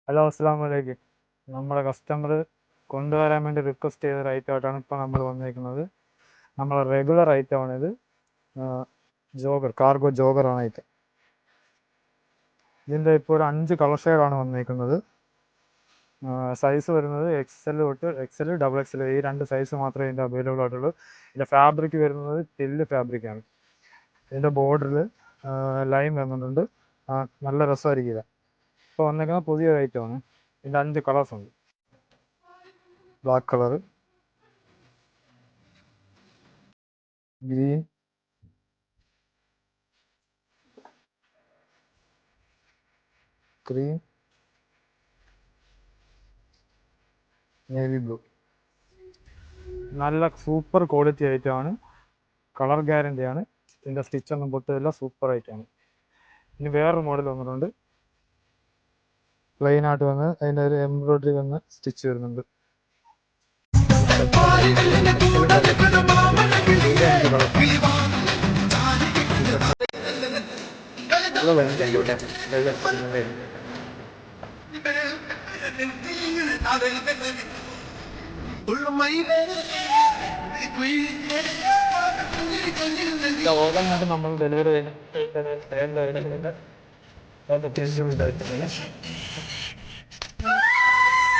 Hello, അസ്സാം വലൈക്കും. നമ്മുടെ കസ്റ്റമർ കൊണ്ടുവരാൻ വേണ്ടി റിക്വസ്റ്റ് ചെയ്ത ഐറ്റമായിട്ടാണ് ഇപ്പോൾ നമ്മൾ വന്നിരിക്കുന്നത്. നമ്മളെ റെഗുലർ ഐറ്റമാണിത്. ജോഗർ, കാർഗോ ജോഗറാണ് ഐറ്റം. ഇതിൻ്റെ ഇപ്പോൾ ഒരു 5 കളർ ഷെയ്ഡാണ് വന്നിരിക്കുന്നത്. സൈസ് വരുന്നത് XL തൊട്ട് XL, XXL ഈ 2 സൈസ് മാത്രമേ ഇതിൻ്റെ അവൈലബിൾ ആയിട്ടുള്ളൂ. ഇതിൻ്റെ ഫാബ്രിക് വരുന്നത് ടില്ല് ഫാബ്രിക്കാണ്. ഇതിൻ്റെ ബോർഡറിൽ ലൈൻ വരുന്നുണ്ട്. നല്ല രസമായിരിക്കില്ല. ഇപ്പോൾ വന്നേക്കുന്ന പുതിയൊരു ഐറ്റമാണ്. ഇതിൻ്റെ 5 കളേഴ്സ് ഉണ്ട്. Black colour, green, cream, navy blue. നല്ല സൂപ്പർ ക്വാളിറ്റി ഐറ്റമാണ്. കളർ ഗ്യാരണ്ടിയാണ്. ഇതിൻ്റെ സ്റ്റിച്ചൊന്നും പൊട്ടില്ല. സൂപ്പർ ഐറ്റമാണ്. ഇനി വേറൊരു മോഡൽ വന്നിട്ടുണ്ട്. പ്ലെയിൻ ആയിട്ട് വന്ന് അതിൻ്റെ ഒരു എംബ്രോയിഡറി വന്ന് സ്റ്റിച്ച് വരുന്നുണ്ട്. ഓർഡറിനായിട്ട് നമ്മൾ ഡെലിവറി ചെയ്യുന്നത്